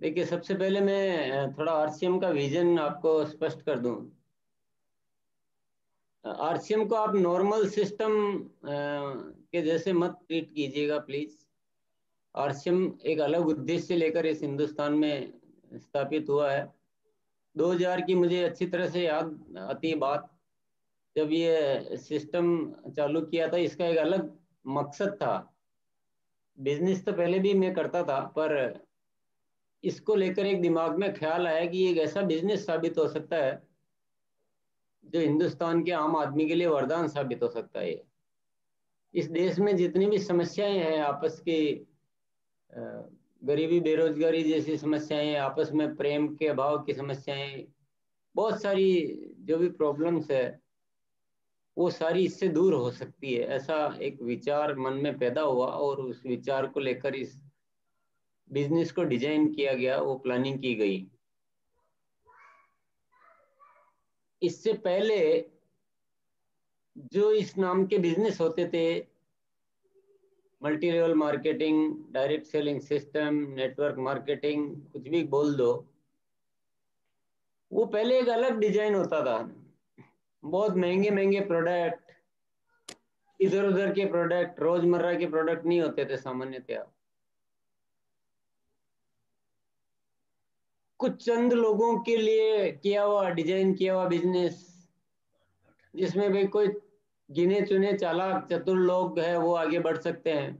देखिए, सबसे पहले मैं थोड़ा आरसीएम का विजन आपको स्पष्ट कर दूं। आरसीएम को आप नॉर्मल सिस्टम के जैसे मत ट्रीट कीजिएगा प्लीज। आरसीएम एक अलग उद्देश्य लेकर इस हिंदुस्तान में स्थापित हुआ है। 2000 की मुझे अच्छी तरह से याद आती है बात, जब ये सिस्टम चालू किया था। इसका एक अलग मकसद था। बिजनेस तो पहले भी मैं करता था, पर इसको लेकर एक दिमाग में ख्याल आया कि एक ऐसा बिजनेस साबित हो सकता है जो हिंदुस्तान के आम आदमी के लिए वरदान साबित हो सकता है। इस देश में जितनी भी समस्याएं हैं आपस की, अ, गरीबी, बेरोजगारी जैसी समस्याएं, आपस में प्रेम के अभाव की समस्याएं, बहुत सारी जो भी प्रॉब्लम्स है, वो सारी इससे दूर हो सकती है। ऐसा एक विचार मन में पैदा हुआ और उस विचार को लेकर इस बिजनेस को डिजाइन किया गया, वो प्लानिंग की गई। इससे पहले जो इस नाम के बिजनेस होते थे, multi level marketing, direct selling system, network marketing, कुछ भी बोल दो, वो पहले एक अलग डिजाइन होता था। बहुत महंगे महंगे प्रोडक्ट, इधर उधर के प्रोडक्ट, रोजमर्रा के प्रोडक्ट नहीं होते थे सामान्यतया। कुछ चंद लोगों के लिए किया हुआ, डिजाइन किया हुआ बिजनेस, जिसमें भाई कोई गिने चुने चालाक चतुर लोग हैं वो आगे बढ़ सकते हैं।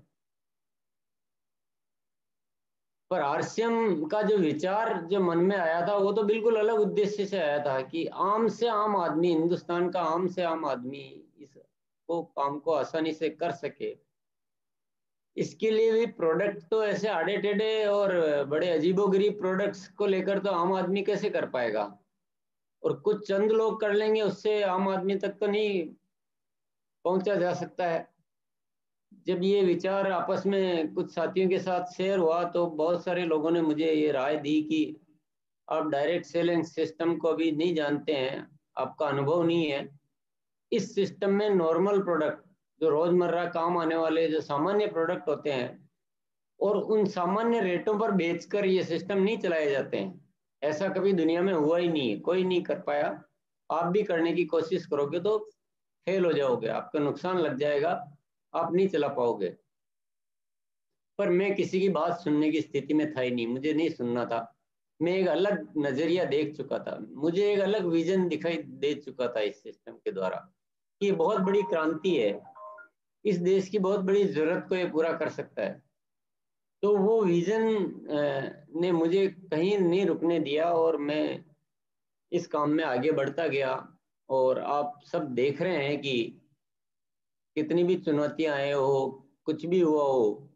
पर आरसीएम का जो विचार जो मन में आया था, वो तो बिल्कुल अलग उद्देश्य से आया था कि आम से आम आदमी, हिंदुस्तान का आम से आम आदमी इस को काम को आसानी से कर सके। इसके लिए भी प्रोडक्ट तो ऐसे आड़े टेढ़े और बड़े अजीबोगरीब प्रोडक्ट्स को लेकर तो आम आदमी कैसे कर पाएगा। और कुछ चंद लोग कर लेंगे, उससे आम आदमी तक तो नहीं पहुंचा जा सकता है। जब ये विचार आपस में कुछ साथियों के साथ शेयर हुआ, तो बहुत सारे लोगों ने मुझे ये राय दी कि आप डायरेक्ट सेलिंग सिस्टम को अभी नहीं जानते हैं, आपका अनुभव नहीं है। इस सिस्टम में नॉर्मल प्रोडक्ट, जो रोजमर्रा काम आने वाले जो सामान्य प्रोडक्ट होते हैं, और उन सामान्य रेटों पर बेचकर ये सिस्टम नहीं चलाए जाते हैं। ऐसा कभी दुनिया में हुआ ही नहीं है, कोई नहीं कर पाया। आप भी करने की कोशिश करोगे तो फेल हो जाओगे, आपका नुकसान लग जाएगा, आप नहीं चला पाओगे। पर मैं किसी की बात सुनने की स्थिति में था ही नहीं, मुझे नहीं सुनना था। मैं एक अलग नजरिया देख चुका था, मुझे एक अलग विजन दिखाई दे चुका था इस सिस्टम के द्वारा। ये बहुत बड़ी क्रांति है, इस देश की बहुत बड़ी जरूरत को ये पूरा कर सकता है। तो वो विजन ने मुझे कहीं नहीं रुकने दिया और मैं इस काम में आगे बढ़ता गया। और आप सब देख रहे हैं कि कितनी भी चुनौतियां आए हो, कुछ भी हुआ हो,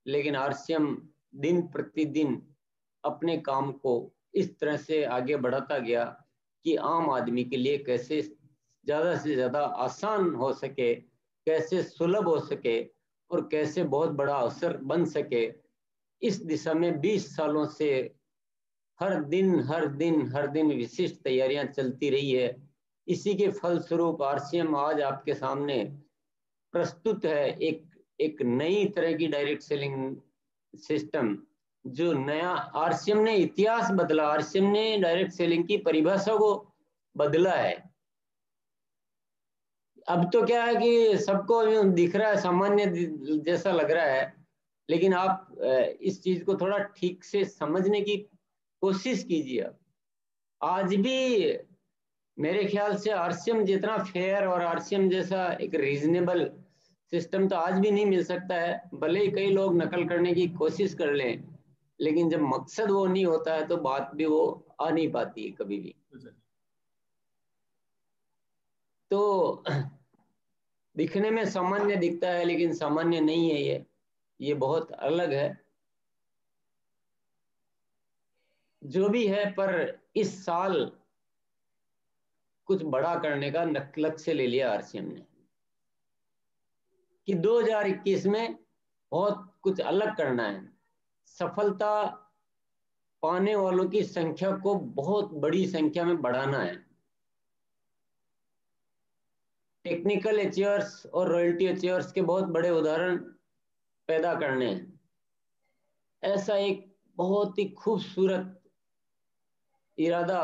लेकिन आरसीएम दिन प्रतिदिन अपने काम को इस तरह से आगे बढ़ाता गया कि आम आदमी के लिए कैसे ज्यादा से ज्यादा आसान हो सके, कैसे सुलभ हो सके, और कैसे बहुत बड़ा अवसर बन सके। इस दिशा में 20 सालों से हर दिन विशिष्ट तैयारियां चलती रही है। इसी के फलस्वरूप आरसीएम आज आपके सामने प्रस्तुत है, एक एक नई तरह की डायरेक्ट सेलिंग सिस्टम। जो नया आरसीएम ने इतिहास बदला, आरसीएम ने डायरेक्ट सेलिंग की परिभाषा को बदला है। अब तो क्या है कि सबको दिख रहा है, सामान्य जैसा लग रहा है, लेकिन आप इस चीज को थोड़ा ठीक से समझने की कोशिश कीजिए। आज भी मेरे ख्याल से आरसीएम जितना फेयर और आरसीएम जैसा एक रीजनेबल सिस्टम तो आज भी नहीं मिल सकता है। भले ही कई लोग नकल करने की कोशिश कर लें, लेकिन जब मकसद वो नहीं होता है तो बात भी वो आ नहीं पाती है कभी भी। तो दिखने में सामान्य दिखता है, लेकिन सामान्य नहीं है ये बहुत अलग है। जो भी है, पर इस साल कुछ बड़ा करने का लक्ष्य ले लिया आरसीएम ने कि 2021 में बहुत कुछ अलग करना है। सफलता पाने वालों की संख्या को बहुत बड़ी संख्या में बढ़ाना है। टेक्निकल अचीवर्स और रॉयल्टी अचीवर्स के बहुत बड़े उदाहरण पैदा करने हैं। ऐसा एक बहुत ही खूबसूरत इरादा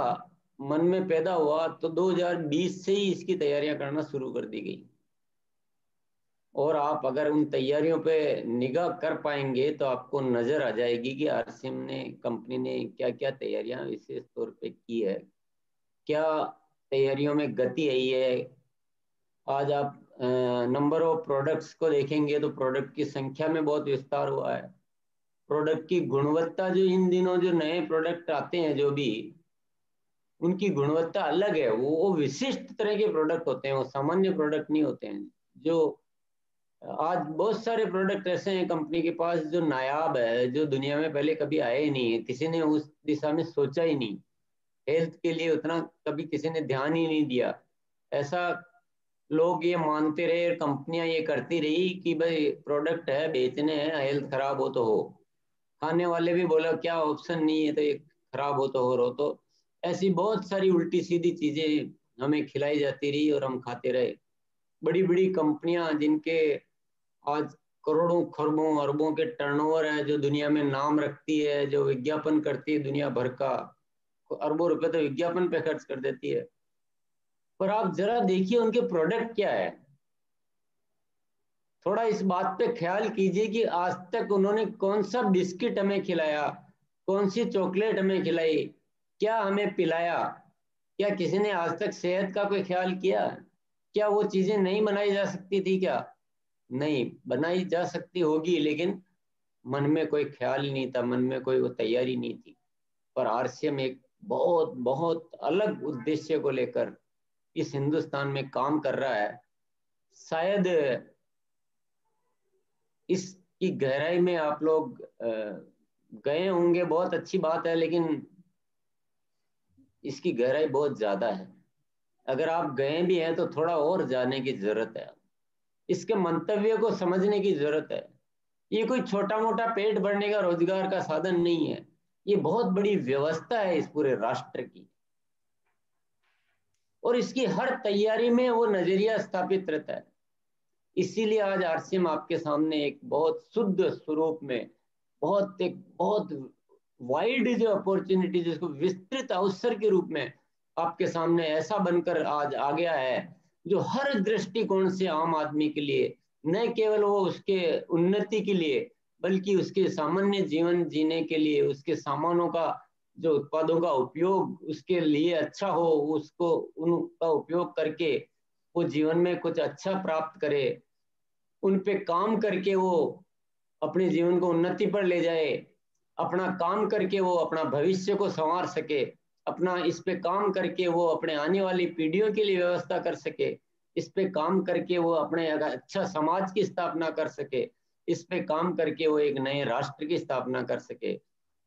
मन में पैदा हुआ, तो 2020 से ही इसकी तैयारियां करना शुरू कर दी गई। और आप अगर उन तैयारियों पे निगाह कर पाएंगे तो आपको नजर आ जाएगी कि आरसीएम ने, कंपनी ने क्या क्या तैयारियां विशेष तौर पे की है, क्या तैयारियों में गति आई है। आज आप नंबर ऑफ प्रोडक्ट्स को देखेंगे तो प्रोडक्ट की संख्या में बहुत विस्तार हुआ है। प्रोडक्ट की गुणवत्ता, जो इन दिनों जो नए प्रोडक्ट आते हैं जो भी, उनकी गुणवत्ता अलग है। वो विशिष्ट तरह के प्रोडक्ट होते हैं, वो सामान्य प्रोडक्ट नहीं होते हैं। जो आज बहुत सारे प्रोडक्ट ऐसे हैं कंपनी के पास जो नायाब है, जो दुनिया में पहले कभी आए ही नहीं है, किसी ने उस दिशा में सोचा ही नहीं, हेल्थ के लिए उतना कभी किसी ने ध्यान ही नहीं दिया। ऐसा लोग ये मानते रहे, कंपनियां ये करती रही कि भाई प्रोडक्ट है, बेचने हैं, हेल्थ खराब हो तो हो। खाने वाले भी बोला क्या ऑप्शन नहीं है, तो ये खराब हो तो हो रो तो। ऐसी बहुत सारी उल्टी सीधी चीजें हमें खिलाई जाती रही और हम खाते रहे। बड़ी बड़ी कंपनियां जिनके आज करोड़ों खरबों अरबों के टर्नओवर है, जो दुनिया में नाम रखती है, जो विज्ञापन करती है दुनिया भर का, अरबों रुपए तो विज्ञापन पे खर्च कर देती है। पर आप जरा देखिए उनके प्रोडक्ट क्या है। थोड़ा इस बात पे ख्याल कीजिए कि आज तक उन्होंने कौन सा बिस्किट हमें खिलाया, कौन सी चॉकलेट हमें खिलाई, क्या हमें पिलाया। क्या किसी ने आज तक सेहत का कोई ख्याल किया? क्या वो चीजें नहीं बनाई जा सकती थी क्या? नहीं, बनाई जा सकती होगी, लेकिन मन में कोई ख्याल ही नहीं था, मन में कोई वो तैयारी नहीं थी। पर आरसीएम एक बहुत बहुत अलग उद्देश्य को लेकर इस हिंदुस्तान में काम कर रहा है। शायद इसकी गहराई में आप लोग गए होंगे, बहुत अच्छी बात है, लेकिन इसकी गहराई बहुत ज्यादा है। अगर आप गए भी हैं तो थोड़ा और जाने की जरूरत है, इसके मंतव्य को समझने की जरूरत है। ये कोई छोटा मोटा पेट भरने का रोजगार का साधन नहीं है, ये बहुत बड़ी व्यवस्था है इस पूरे राष्ट्र की। और इसकी हर तैयारी में वो नजरिया स्थापित रहता है। इसीलिए आज आरसीएम आपके सामने एक बहुत शुद्ध स्वरूप में, बहुत वाइड जो अपॉर्चुनिटी, जिसको विस्तृत अवसर के रूप में आपके सामने ऐसा बनकर आज आ गया है, जो हर दृष्टिकोण से आम आदमी के लिए, न केवल वो उसके उन्नति के लिए, बल्कि उसके सामान्य जीवन जीने के लिए, उसके सामानों का, जो उत्पादों का उपयोग उसके लिए अच्छा हो, उसको उनका उपयोग करके वो जीवन में कुछ अच्छा प्राप्त करे, उन पे काम करके वो अपने जीवन को उन्नति पर ले जाए, अपना काम करके वो अपना भविष्य को संवार सके, अपना इस पे काम करके वो अपने आने वाली पीढ़ियों के लिए व्यवस्था कर सके, इस पे काम करके वो अपने अच्छा समाज की स्थापना कर सके, इस पे काम करके वो एक नए राष्ट्र की स्थापना कर सके।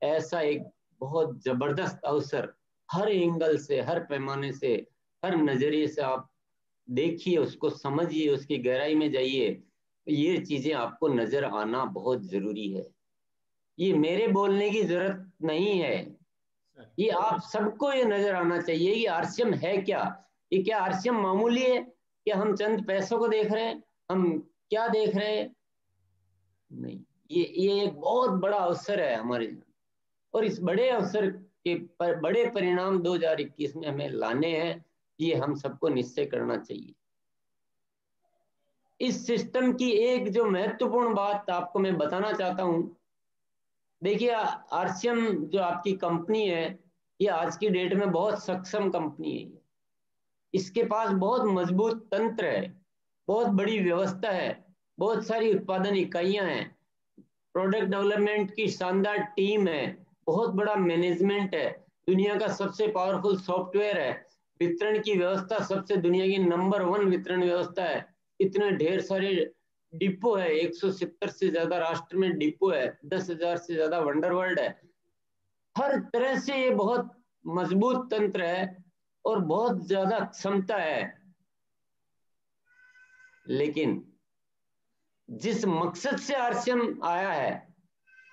ऐसा एक बहुत जबरदस्त अवसर, हर एंगल से, हर पैमाने से, हर नजरिए से आप देखिए, उसको समझिए, उसकी गहराई में जाइए। ये चीजें आपको नजर आना बहुत जरूरी है। ये मेरे बोलने की जरूरत नहीं है, ये आप सबको ये नजर आना चाहिए कि आरसीएम है क्या। ये क्या आरसीएम मामूली है कि हम चंद पैसों को देख रहे हैं, हम क्या देख रहे हैं? नहीं, ये एक बहुत बड़ा अवसर है हमारे लिए। और इस बड़े अवसर के बड़े परिणाम 2021 में हमें लाने हैं, ये हम सबको निश्चय करना चाहिए। इस सिस्टम की एक जो महत्वपूर्ण बात आपको मैं बताना चाहता हूं, देखिए आरसीएम जो आपकी कंपनी है, ये आज की डेट में बहुत सक्षम कंपनी है। इसके पास बहुत मजबूत तंत्र है, बहुत बड़ी व्यवस्था है, बहुत सारी उत्पादन इकाइयां हैं, प्रोडक्ट डेवलपमेंट की शानदार टीम है, बहुत बड़ा मैनेजमेंट है, दुनिया का सबसे पावरफुल सॉफ्टवेयर है, वितरण की व्यवस्था सबसे दुनिया की नंबर 1 वितरण व्यवस्था है। इतने ढेर सारे डिपो है, 170 से ज्यादा राष्ट्र में डिपो है, 10,000 से ज्यादा वंडरवर्ल्ड है। हर तरह से ये बहुत मजबूत तंत्र है और बहुत ज्यादा क्षमता है। लेकिन जिस मकसद से आरसीएम आया है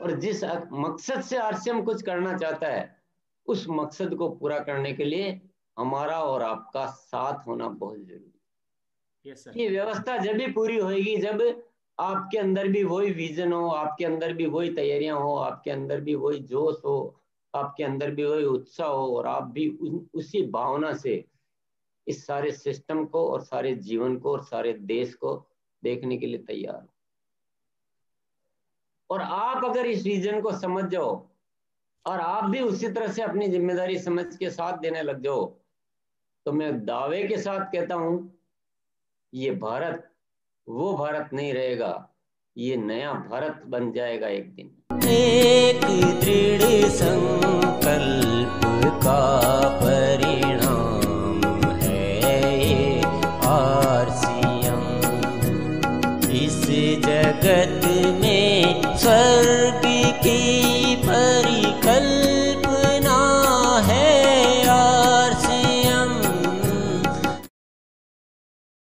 और जिस मकसद से आरसीएम कुछ करना चाहता है, उस मकसद को पूरा करने के लिए हमारा और आपका साथ होना बहुत जरूरी है। Yes sir. ये व्यवस्था जब भी पूरी होगी जब आपके अंदर भी वही विजन हो, आपके अंदर भी वही तैयारियां हो, आपके अंदर भी वही जोश हो, आपके अंदर भी वही उत्साह हो, और आप भी उसी भावना से इस सारे सिस्टम को और सारे जीवन को और सारे देश को देखने के लिए तैयार हो। और आप अगर इस विजन को समझ जाओ और आप भी उसी तरह से अपनी जिम्मेदारी समझ के साथ देने लग जाओ, तो मैं दावे के साथ कहता हूं, ये भारत वो भारत नहीं रहेगा, ये नया भारत बन जाएगा एक दिन। एक दृढ़ संकल्प का परिणाम है ये आरसीएम। इस जगत में